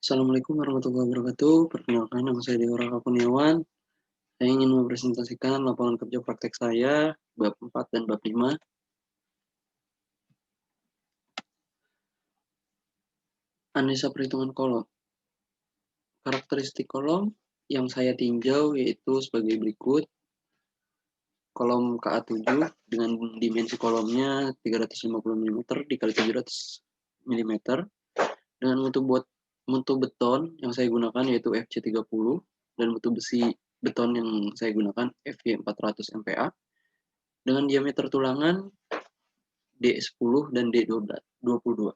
Assalamualaikum warahmatullahi wabarakatuh. Perkenalkan, nama saya Dewa Raka Kurniawan. Saya ingin mempresentasikan laporan kerja praktek saya, bab 4 dan bab 5. Analisa perhitungan kolom. Karakteristik kolom yang saya tinjau yaitu sebagai berikut. Kolom KA7 dengan dimensi kolomnya 350 mm dikali 700 mm dengan mutu beton yang saya gunakan yaitu FC30 dan mutu besi beton yang saya gunakan FY400 MPa dengan diameter tulangan D10 dan D22.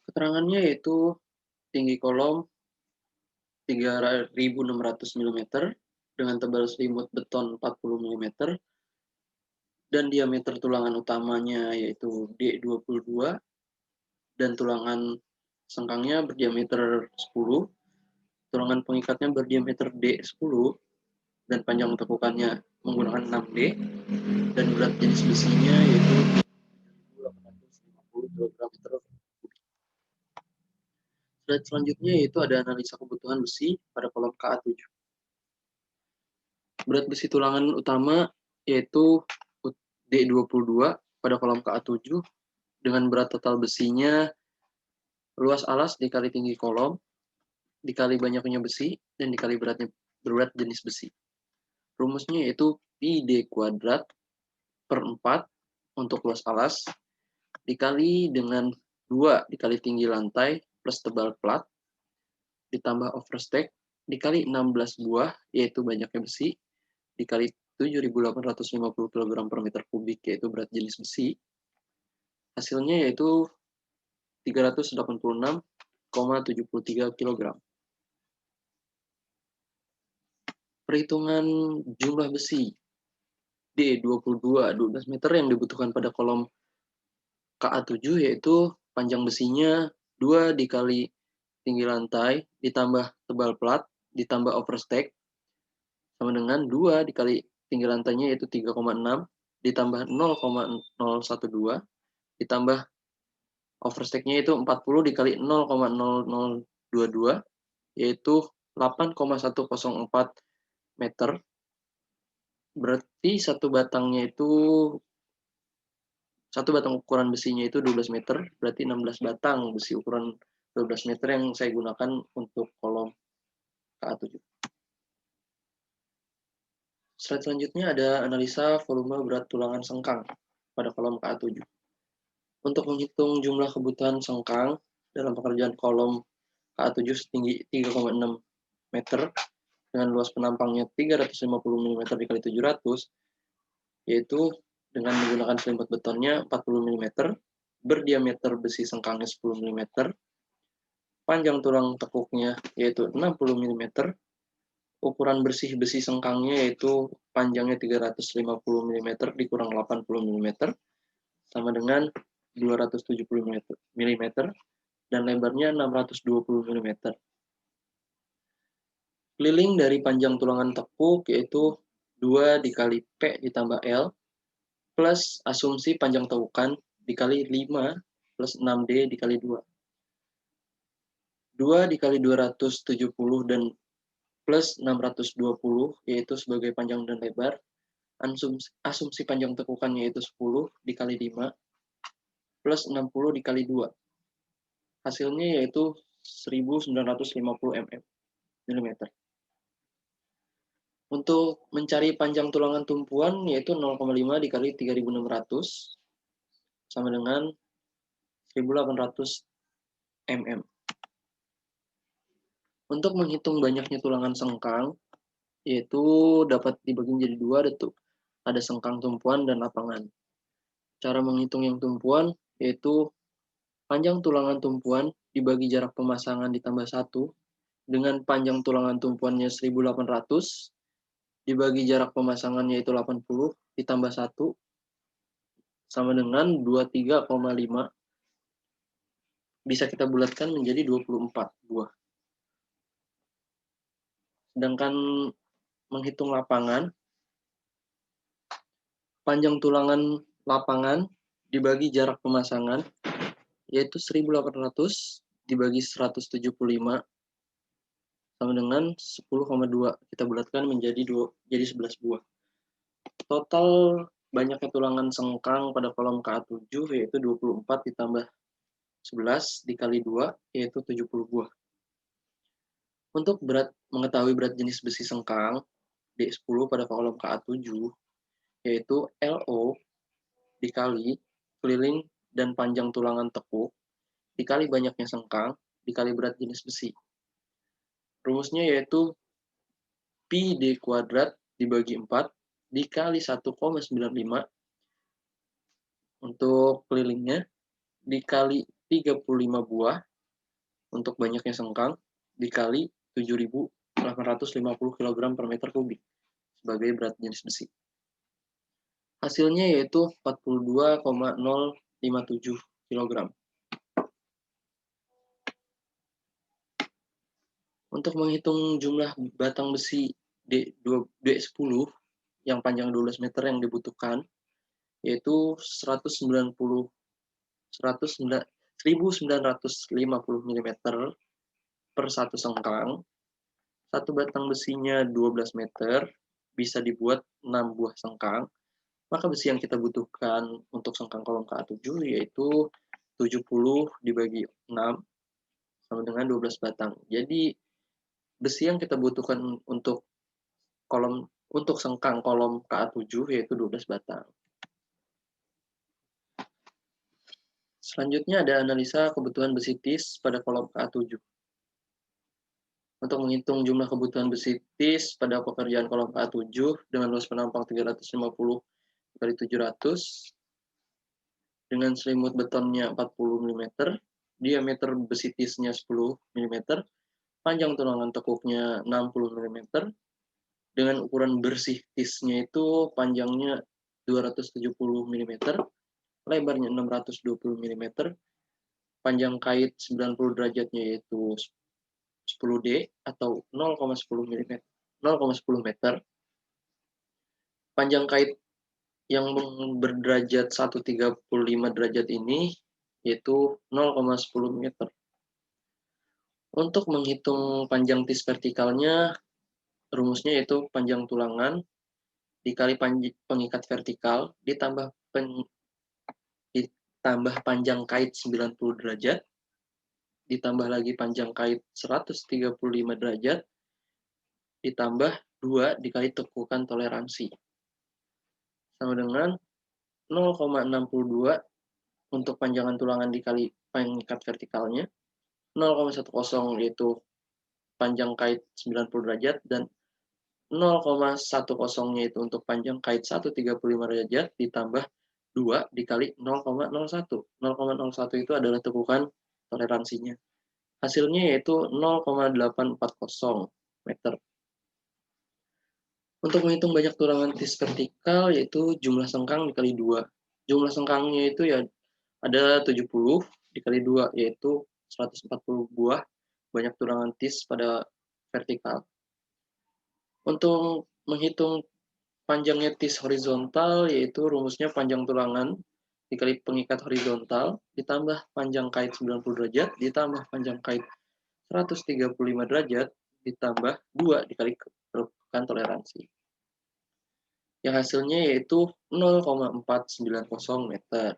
Keterangannya yaitu tinggi kolom 3.600 mm dengan tebal selimut beton 40 mm dan diameter tulangan utamanya yaitu D22 dan tulangan sengkangnya berdiameter 10, tulangan pengikatnya berdiameter D10 dan panjang tekukannya menggunakan 6D dan berat jenis besinya yaitu 850 kg/m. Slide selanjutnya yaitu ada analisa kebutuhan besi pada kolom KA7. Berat besi tulangan utama yaitu D22 pada kolom KA7 dengan berat total besinya luas alas dikali tinggi kolom dikali banyaknya besi dan dikali berat jenis besi. Rumusnya yaitu Pi_D² per 4 untuk luas alas dikali dengan 2 dikali tinggi lantai plus tebal plat ditambah overstack dikali 16 buah yaitu banyaknya besi dikali 7.850 kg/m3 yaitu berat jenis besi. Hasilnya yaitu 386,73 kg. Perhitungan jumlah besi D22 12 meter yang dibutuhkan pada kolom KA7 yaitu panjang besinya 2 dikali tinggi lantai ditambah tebal plat ditambah overstack sama dengan 2 dikali tinggi lantainya yaitu 3,6 ditambah 0,012 ditambah overstack-nya itu 40 dikali 0,0022 yaitu 8,104 meter. Berarti satu batang ukuran besinya itu 12 meter, berarti 16 batang besi ukuran 12 meter yang saya gunakan untuk kolom KA7. Slide selanjutnya ada analisa volume berat tulangan sengkang pada kolom KA7. Untuk menghitung jumlah kebutuhan sengkang dalam pekerjaan kolom KA7 setinggi 3,6 meter dengan luas penampangnya 350 mm dikali 700, yaitu dengan menggunakan selimut betonnya 40 mm, berdiameter besi sengkangnya 10 mm, panjang tulang tekuknya yaitu 60 mm, ukuran bersih besi sengkangnya yaitu panjangnya 350 mm dikurang 80 mm sama dengan 270 mm dan lebarnya 620 mm. Keliling dari panjang tulangan tekuk yaitu 2 dikali P ditambah L plus asumsi panjang tekukan dikali 5 plus 6D dikali 2. 2 dikali 270 dan plus 620 yaitu sebagai panjang dan lebar. Asumsi panjang tekukannya yaitu 10 dikali 5 plus 60 dikali 2. Hasilnya yaitu 1950 mm. Untuk mencari panjang tulangan tumpuan yaitu 0,5 dikali 3600 sama dengan 1800 mm. Untuk menghitung banyaknya tulangan sengkang yaitu dapat dibagi menjadi dua, ada sengkang tumpuan dan lapangan. Cara menghitung yang tumpuan yaitu panjang tulangan tumpuan dibagi jarak pemasangan ditambah 1 dengan panjang tulangan tumpuannya 1800 dibagi jarak pemasangannya yaitu 80 ditambah 1 sama dengan 23,5 bisa kita bulatkan menjadi 24 buah. Sedangkan menghitung lapangan, panjang tulangan lapangan dibagi jarak pemasangan yaitu 1800 dibagi 175 sama dengan 10,2. Kita bulatkan menjadi 11 buah. Total banyaknya tulangan sengkang pada kolom Ka7 yaitu 24 ditambah 11 dikali 2 yaitu 70 buah. Untuk mengetahui berat jenis besi sengkang D10 pada kolom Ka7 yaitu LO dikali keliling dan panjang tulangan tekuk dikali banyaknya sengkang dikali berat jenis besi. Rumusnya yaitu pi D kuadrat dibagi 4 dikali 1,95 untuk kelilingnya dikali 35 buah untuk banyaknya sengkang dikali 7.850 kg per meter kubik sebagai berat jenis besi. Hasilnya yaitu 42,057 kg. Untuk menghitung jumlah batang besi D10 yang panjang 12 meter yang dibutuhkan, yaitu 1950 mm per satu sengkang. Satu batang besinya 12 meter, bisa dibuat 6 buah sengkang. Maka besi yang kita butuhkan untuk sengkang kolom Ka7 yaitu 70 dibagi 6 sama dengan 12 batang. Jadi besi yang kita butuhkan untuk sengkang kolom Ka7 yaitu 12 batang. Selanjutnya ada analisa kebutuhan besi tis pada kolom Ka7. Untuk menghitung jumlah kebutuhan besi tis pada pekerjaan kolom Ka7 dengan luas penampang 350 kali 700 dengan selimut betonnya 40 mm, diameter besi tisnya 10 mm, panjang tulangan tekuknya 60 mm, dengan ukuran bersih tisnya itu panjangnya 270 mm, lebarnya 620 mm, panjang kait 90 derajatnya yaitu 10D atau 0,10 mm, 0,10 meter, panjang kait yang berderajat 135 derajat ini yaitu 0,10 meter. Untuk menghitung panjang tis vertikalnya, rumusnya yaitu panjang tulangan dikali pengikat vertikal ditambah panjang kait 90 derajat ditambah lagi panjang kait 135 derajat ditambah 2 dikali tekukan toleransi sama dengan 0,62 untuk panjangan tulangan dikali pengikat vertikalnya, 0,10 yaitu panjang kait 90 derajat dan 0,10-nya itu untuk panjang kait 135 derajat ditambah 2 dikali 0,01. 0,01 itu adalah tekukan toleransinya. Hasilnya yaitu 0,840 meter. Untuk menghitung banyak tulangan tis vertikal yaitu jumlah sengkang dikali 2. Jumlah sengkangnya itu ya ada 70 dikali 2 yaitu 140 buah banyak tulangan tis pada vertikal. Untuk menghitung panjangnya tis horizontal yaitu rumusnya panjang tulangan dikali pengikat horizontal ditambah panjang kait 90 derajat ditambah panjang kait 135 derajat ditambah 2 dikali tekukan toleransi. Yang hasilnya yaitu 0,490 meter.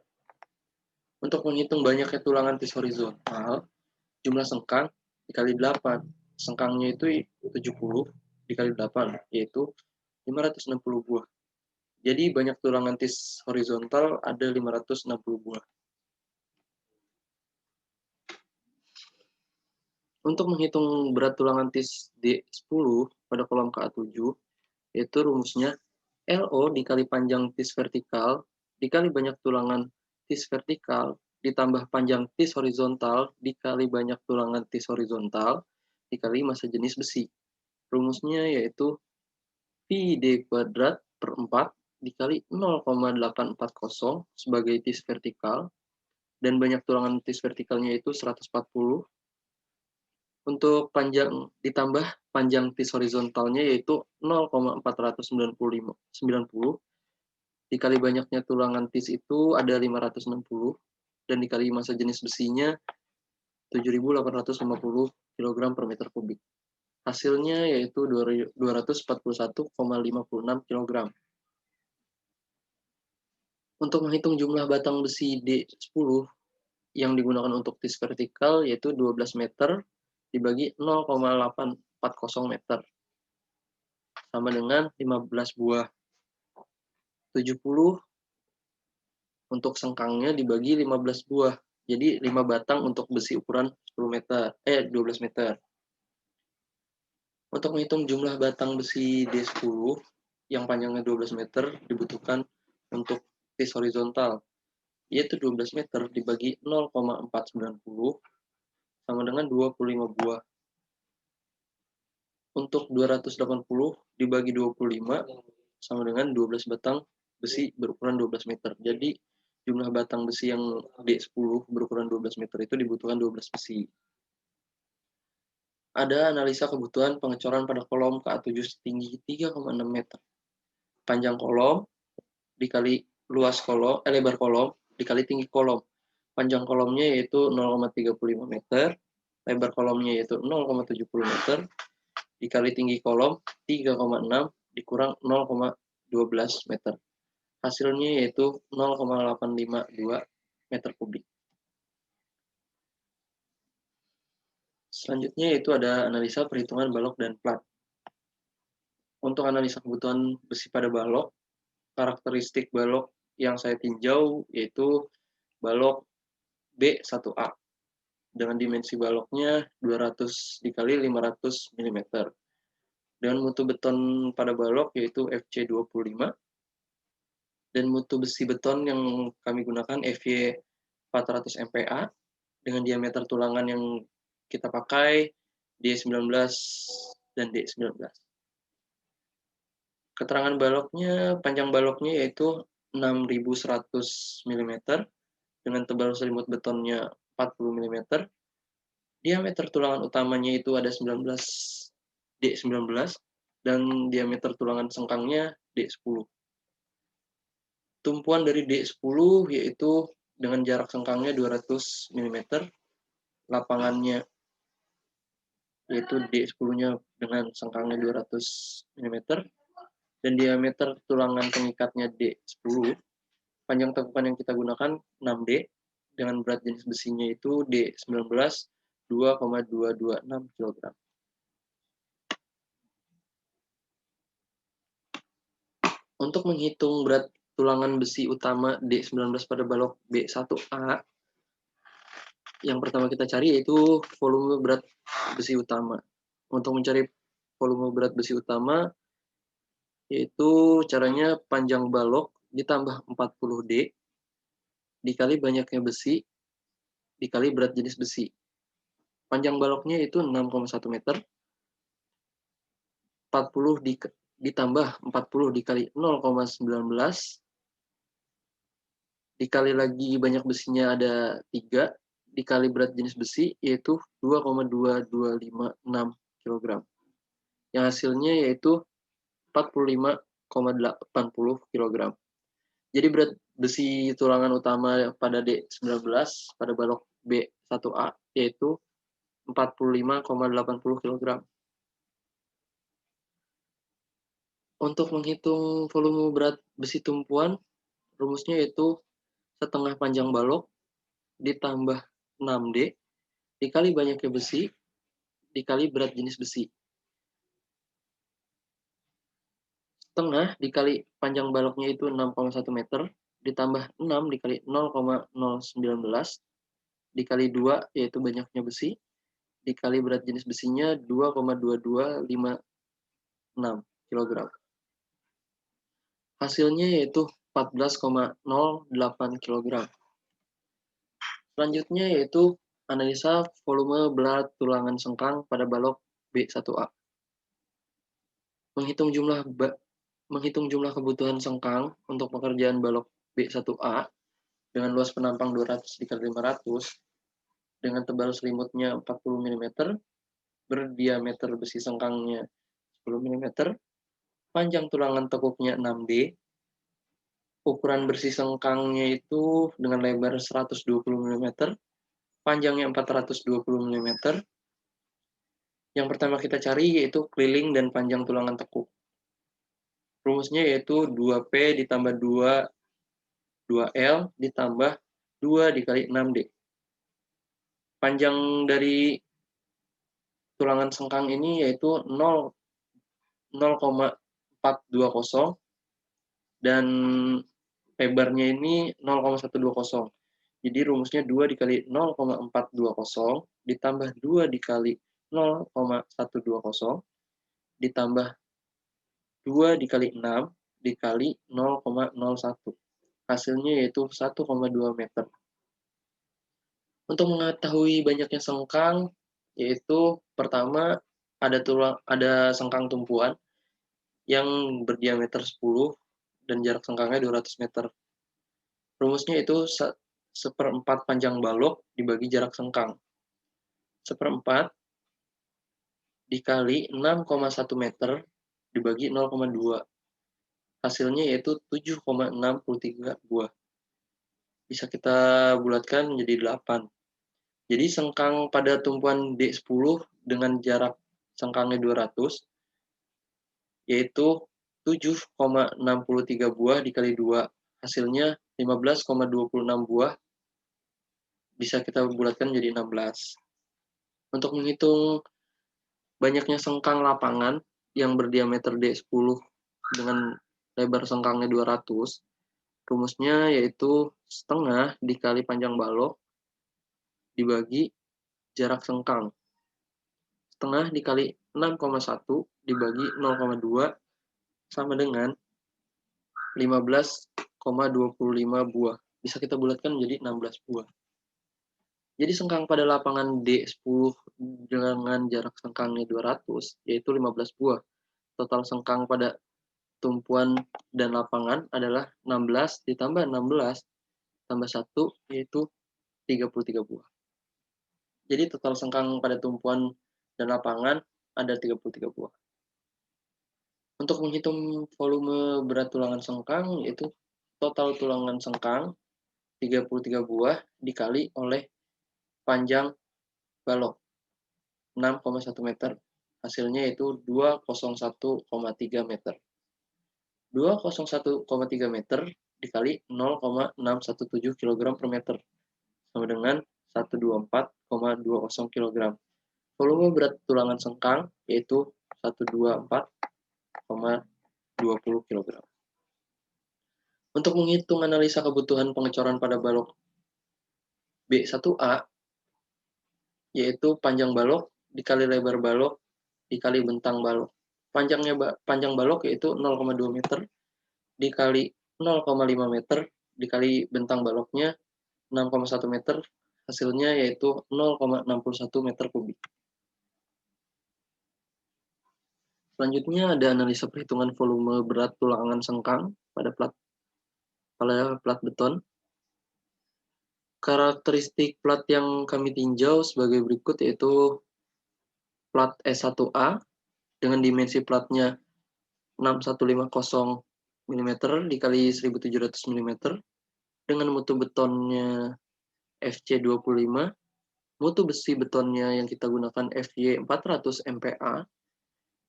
Untuk menghitung banyaknya tulangan tis horizontal, jumlah sengkang dikali 8. Sengkangnya itu 70 dikali 8, yaitu 560 buah. Jadi banyak tulangan tis horizontal ada 560 buah. Untuk menghitung berat tulangan tis D10 pada kolom Ka7, yaitu rumusnya LO dikali panjang tis vertikal dikali banyak tulangan tis vertikal ditambah panjang tis horizontal dikali banyak tulangan tis horizontal dikali massa jenis besi. Rumusnya yaitu pi D kuadrat per 4 dikali 0,840 sebagai tis vertikal dan banyak tulangan tis vertikalnya itu 140 untuk panjang ditambah panjang tis horizontalnya yaitu 0,490 dikali banyaknya tulangan tis itu ada 560 dan dikali massa jenis besinya 7.850 kg per meter kubik. Hasilnya yaitu 241,56 kg. Untuk menghitung jumlah batang besi D10 yang digunakan untuk tis vertikal yaitu 12 meter dibagi 0,840 meter sama dengan 15 buah. 70 untuk sengkangnya dibagi 15 buah. Jadi 5 batang untuk besi ukuran 12 meter. Untuk menghitung jumlah batang besi D10 yang panjangnya 12 meter dibutuhkan untuk tis horizontal, yaitu 12 meter dibagi 0,490 sama dengan 25 buah. Untuk 280 dibagi 25 sama dengan 12 batang besi berukuran 12 meter. Jadi jumlah batang besi yang D10 berukuran 12 meter itu dibutuhkan 12 besi. Ada analisa kebutuhan pengecoran pada kolom KA7 setinggi 3,6 meter. Panjang kolom dikali lebar kolom dikali tinggi kolom. Panjang kolomnya yaitu 0,35 meter, lebar kolomnya yaitu 0,70 meter, dikali tinggi kolom 3,6 dikurang 0,12 meter. Hasilnya yaitu 0,852 meter kubik. Selanjutnya yaitu ada analisa perhitungan balok dan plat. Untuk analisa kebutuhan besi pada balok, karakteristik balok yang saya tinjau yaitu balok B1A dengan dimensi baloknya 200 dikali 500 mm. Dengan mutu beton pada balok yaitu FC25 dan mutu besi beton yang kami gunakan FY 400 MPa dengan diameter tulangan yang kita pakai D19 dan D19. Keterangan baloknya, panjang baloknya yaitu 6.100 mm dengan tebal selimut betonnya 40 mm. Diameter tulangan utamanya itu ada 19 dan diameter tulangan sengkangnya D10. Tumpuan dari D10 yaitu dengan jarak sengkangnya 200 mm, lapangannya yaitu D10-nya dengan sengkangnya 200 mm, dan diameter tulangan pengikatnya D10. Panjang tekukan yang kita gunakan 6D, dengan berat jenis besinya itu D19 2,226 kg. Untuk menghitung berat tulangan besi utama D19 pada balok B1A, yang pertama kita cari yaitu volume berat besi utama. Untuk mencari volume berat besi utama, yaitu caranya panjang balok ditambah 40D dikali banyaknya besi dikali berat jenis besi. Panjang baloknya itu 6,1 meter. 40 ditambah 40 dikali 0,19 dikali lagi banyak besinya ada 3 dikali berat jenis besi yaitu 2,2256 kg. Yang hasilnya yaitu 45,80 kg. Jadi berat besi tulangan utama pada D19 pada balok B1A yaitu 45,80 kg. Untuk menghitung volume berat besi tumpuan, rumusnya yaitu setengah panjang balok ditambah 6D dikali banyaknya besi dikali berat jenis besi. Setengah dikali panjang baloknya itu 6,1 meter ditambah 6 dikali 0,019 dikali 2 yaitu banyaknya besi dikali berat jenis besinya 2,2256 kg. Hasilnya yaitu 14,08 kg. Selanjutnya yaitu analisa volume berat tulangan sengkang pada balok B1A. Menghitung jumlah kebutuhan sengkang untuk pekerjaan balok B1A dengan luas penampang 200 dikali 500 dengan tebal selimutnya 40 mm, berdiameter besi sengkangnya 10 mm, panjang tulangan tekuknya 6D, ukuran bersih sengkangnya itu dengan lebar 120 mm, panjangnya 420 mm. Yang pertama kita cari yaitu keliling dan panjang tulangan tekuk. Rumusnya yaitu 2P ditambah 2L ditambah 2 dikali 6D. Panjang dari tulangan sengkang ini yaitu 0,420 dan lebarnya ini 0,120. Jadi rumusnya 2 dikali 0,420 ditambah 2 dikali 0,120 ditambah 2 dikali 6 dikali 0,01. Hasilnya yaitu 1,2 meter. Untuk mengetahui banyaknya sengkang, yaitu pertama ada sengkang tumpuan yang berdiameter 10 dan jarak sengkangnya 200 meter. Rumusnya itu seperempat panjang balok dibagi jarak sengkang. Seperempat dikali 6,1 meter dibagi 0,2. Hasilnya yaitu 7,63 buah. Bisa kita bulatkan menjadi 8. Jadi sengkang pada tumpuan D10 dengan jarak sengkangnya 200 yaitu 7,63 buah dikali 2. Hasilnya 15,26 buah. Bisa kita bulatkan menjadi 16. Untuk menghitung banyaknya sengkang lapangan yang berdiameter D10 dengan lebar sengkangnya 200, rumusnya yaitu setengah dikali panjang balok dibagi jarak sengkang. Setengah dikali 6,1 dibagi 0,2 sama dengan 15,25 buah. Bisa kita bulatkan menjadi 16 buah. Jadi sengkang pada lapangan D10 dengan jarak sengkangnya 200 yaitu 15 buah. Total sengkang pada tumpuan dan lapangan adalah 16 ditambah 16 tambah 1 yaitu 33 buah. Jadi total sengkang pada tumpuan dan lapangan ada 33 buah. Untuk menghitung volume berat tulangan sengkang, yaitu total tulangan sengkang 33 buah dikali oleh panjang balok 6,1 meter. Hasilnya yaitu 201,3 meter. 201,3 meter dikali 0,617 kg per meter. Sama dengan 124,20 kg. Volume berat tulangan sengkang yaitu 124,20 kg. Untuk menghitung analisa kebutuhan pengecoran pada balok B1A, yaitu panjang balok dikali lebar balok dikali bentang balok. Panjang balok yaitu 0,2 meter dikali 0,5 meter dikali bentang baloknya 6,1 meter. Hasilnya yaitu 0,61 meter kubik. Selanjutnya ada analisa perhitungan volume berat tulangan sengkang pada plat beton. Karakteristik plat yang kami tinjau sebagai berikut yaitu plat S1A dengan dimensi platnya 6150 mm dikali 1700 mm dengan mutu betonnya FC25, mutu besi betonnya yang kita gunakan FY 400 MPa,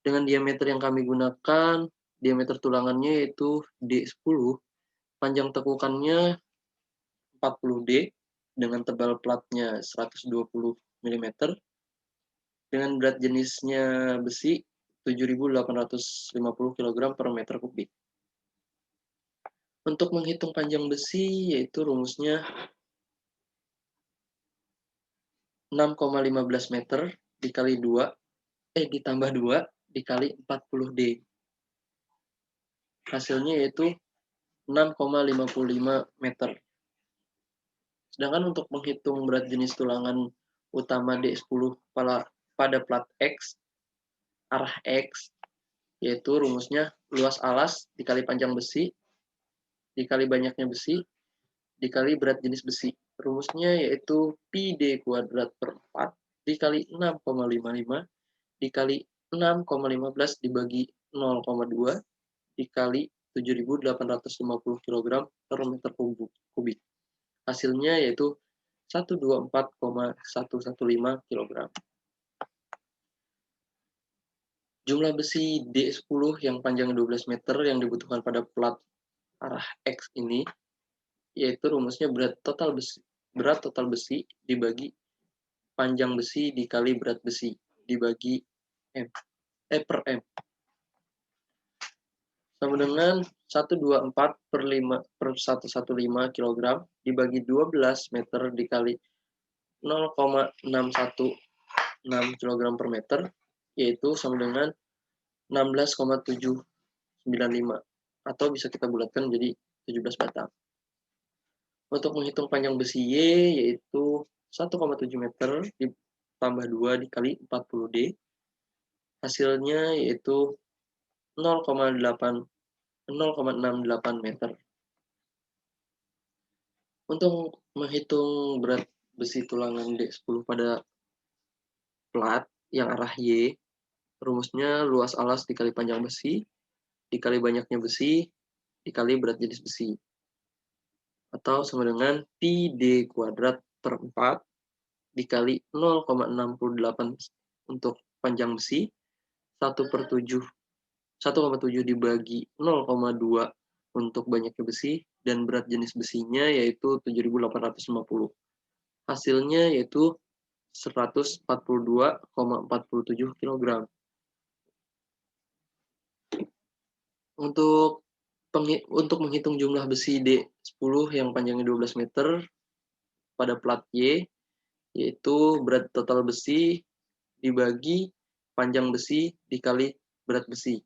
dengan diameter yang kami gunakan, diameter tulangannya yaitu D10, panjang tekukannya 40D, dengan tebal platnya 120 mm, dengan berat jenisnya besi 7.850 kg per meter kubik. Untuk menghitung panjang besi, yaitu rumusnya 6,15 meter dikali 2, ditambah 2 dikali 40D. Hasilnya yaitu 6,55 meter. Sedangkan untuk menghitung berat jenis tulangan utama D10 pada plat X, arah X, yaitu rumusnya luas alas dikali panjang besi, dikali banyaknya besi, dikali berat jenis besi. Rumusnya yaitu pi_d kuadrat per 4 dikali 6,55 dikali 6,15 dibagi 0,2 dikali 7.850 kg per meter kubik. Hasilnya yaitu 124,115 kg. Jumlah besi D10 yang panjangnya 12 meter yang dibutuhkan pada plat arah X ini, yaitu rumusnya berat total besi dibagi panjang besi dikali berat besi dibagi per M. Sama dengan 124/115 kg dibagi 12 meter dikali 0,616 kg per meter, yaitu sama dengan 16,795, atau bisa kita bulatkan menjadi 17 batang. Untuk menghitung panjang besi Y, yaitu 1,7 meter ditambah 2 dikali 40D, hasilnya yaitu 0,668 meter. Untuk menghitung berat besi tulangan D10 pada plat yang arah Y, rumusnya luas alas dikali panjang besi, dikali banyaknya besi, dikali berat jenis besi. Atau sama dengan pi D kuadrat per 4 dikali 0,68 untuk panjang besi, 1/7 dibagi 0,2 untuk banyaknya besi, dan berat jenis besinya yaitu 7.850. Hasilnya yaitu 142,47 kg. Untuk menghitung jumlah besi D10 yang panjangnya 12 meter pada plat Y, yaitu berat total besi dibagi panjang besi dikali berat besi.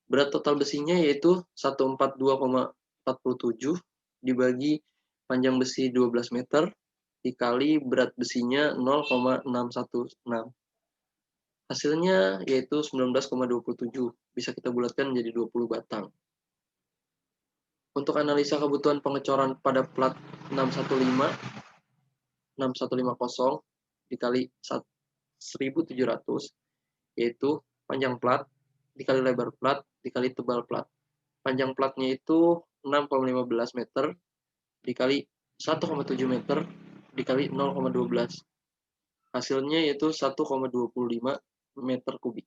Berat total besinya yaitu 142,47 dibagi panjang besi 12 meter dikali berat besinya 0,616. Hasilnya yaitu 19,27. Bisa kita bulatkan menjadi 20 batang. Untuk analisa kebutuhan pengecoran pada plat 650 dikali 1700, yaitu panjang plat dikali lebar plat dikali tebal plat. Panjang platnya itu 6,15 meter dikali 1,7 meter dikali 0,12. Hasilnya yaitu 1,25 meter kubik.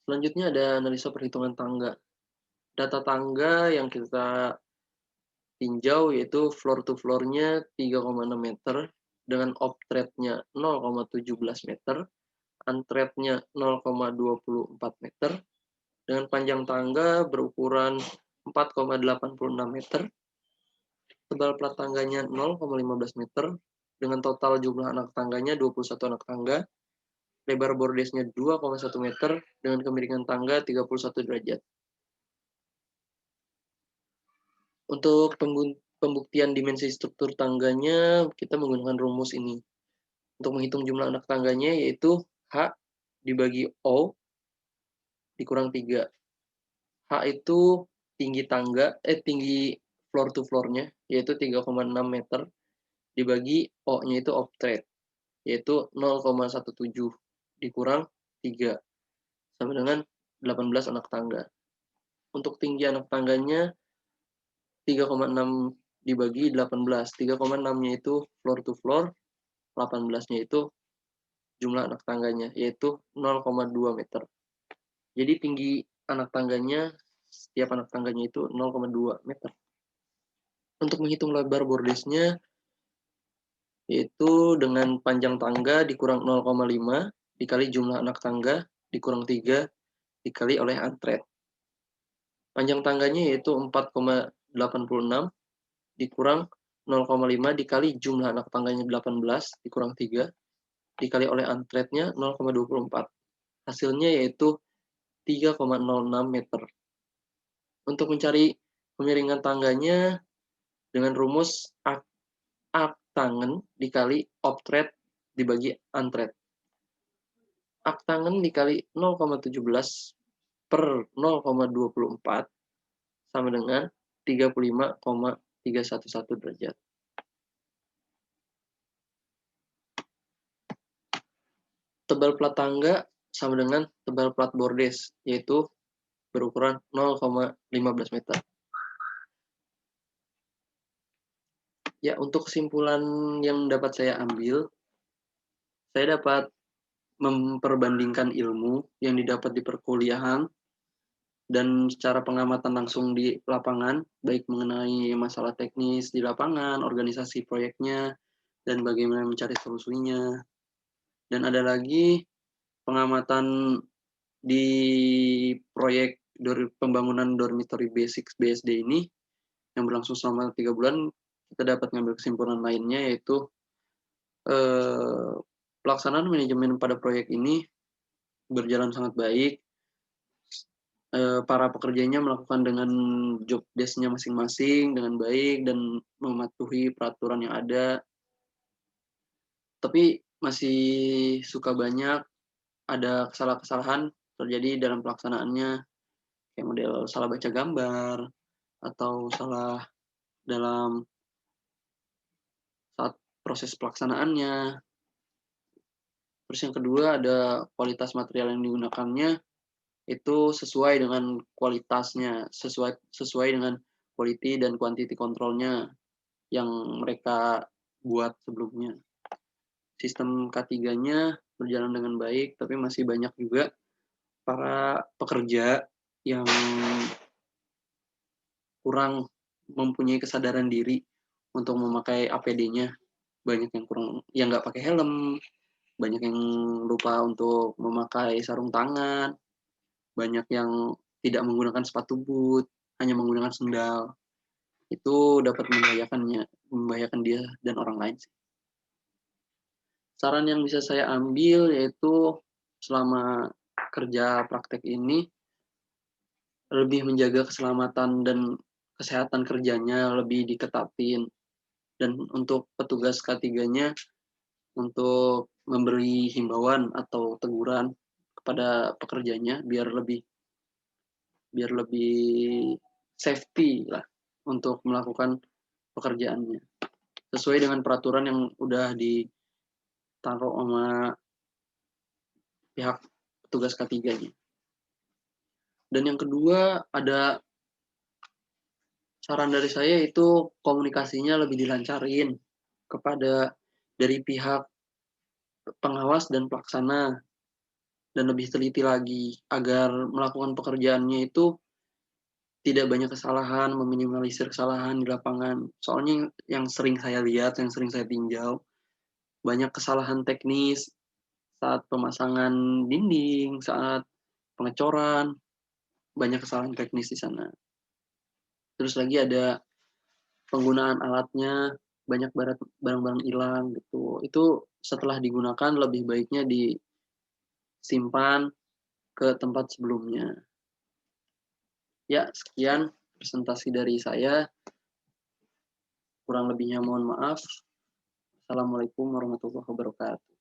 Selanjutnya ada analisa perhitungan tangga. Data tangga yang kita tinjau yaitu floor to floor-nya 3,6 meter dengan optrednya 0,17 meter, untreadnya 0,24 meter, dengan panjang tangga berukuran 4,86 meter, tebal plat tangganya 0,15 meter, dengan total jumlah anak tangganya 21 anak tangga, lebar bordesnya 2,1 meter, dengan kemiringan tangga 31 derajat. Untuk pembuktian dimensi struktur tangganya, kita menggunakan rumus ini. Untuk menghitung jumlah anak tangganya, yaitu H dibagi O dikurang 3. H itu tinggi floor to floor-nya, yaitu 3,6 meter, dibagi O-nya itu optred, yaitu 0,17 dikurang 3, sama dengan 18 anak tangga. Untuk tinggi anak tangganya 3,6 dibagi 18. 3,6-nya itu floor to floor, 18-nya itu jumlah anak tangganya, yaitu 0,2 meter. Jadi tinggi anak tangganya, setiap anak tangganya itu 0,2 meter. Untuk menghitung lebar bordesnya, yaitu dengan panjang tangga dikurang 0,5 dikali jumlah anak tangga dikurang 3 dikali oleh untread. Panjang tangganya yaitu 4,86 dikurang 0,5 dikali jumlah anak tangganya 18 dikurang 3 dikali oleh untreadnya 0,24. Hasilnya yaitu 3,06 meter. Untuk mencari kemiringan tangganya dengan rumus aktangen dikali optred dibagi untread. Aktangen dikali 0,17 per 0,24 sama dengan 35,311 derajat. Tebal plat tangga sama dengan tebal plat bordes, yaitu berukuran 0,15 meter. Ya, untuk kesimpulan yang dapat saya ambil, saya dapat memperbandingkan ilmu yang didapat di perkuliahan dan secara pengamatan langsung di lapangan, baik mengenai masalah teknis di lapangan, organisasi proyeknya, dan bagaimana mencari solusinya. Dan ada lagi pengamatan di proyek pembangunan dormitory basic BSD ini yang berlangsung selama 3 bulan, kita dapat mengambil kesimpulan lainnya yaitu eh, pelaksanaan manajemen pada proyek ini berjalan sangat baik. Para pekerjanya melakukan dengan job desk-nya masing-masing dengan baik dan mematuhi peraturan yang ada. Tapi masih suka banyak ada kesalahan-kesalahan terjadi dalam pelaksanaannya, kayak model salah baca gambar atau salah dalam saat proses pelaksanaannya. Terus yang kedua ada kualitas material yang digunakannya itu sesuai dengan kualitasnya, sesuai dengan quality dan quantity control-nya yang mereka buat sebelumnya. Sistem K3-nya berjalan dengan baik, tapi masih banyak juga para pekerja yang kurang mempunyai kesadaran diri untuk memakai APD-nya. Banyak yang nggak pakai helm, banyak yang lupa untuk memakai sarung tangan, banyak yang tidak menggunakan sepatu boot, hanya menggunakan sendal. Itu dapat membahayakan dia dan orang lain. Saran yang bisa saya ambil yaitu selama kerja praktek ini lebih menjaga keselamatan dan kesehatan kerjanya lebih diketatin. Dan untuk petugas K3-nya untuk memberi himbauan atau teguran kepada pekerjanya biar lebih safety lah untuk melakukan pekerjaannya sesuai dengan peraturan yang udah ditaruh sama pihak petugas K3-nya. Dan yang kedua ada saran dari saya itu komunikasinya lebih dilancarin kepada dari pihak pengawas dan pelaksana dan lebih teliti lagi agar melakukan pekerjaannya itu tidak banyak kesalahan, meminimalisir kesalahan di lapangan. Soalnya yang sering saya lihat, yang sering saya tinjau, banyak kesalahan teknis saat pemasangan dinding, saat pengecoran, banyak kesalahan teknis di sana. Terus lagi ada penggunaan alatnya, banyak barang-barang hilang gitu. Itu setelah digunakan lebih baiknya disimpan ke tempat sebelumnya. Ya, sekian presentasi dari saya. Kurang lebihnya mohon maaf. Assalamualaikum warahmatullahi wabarakatuh.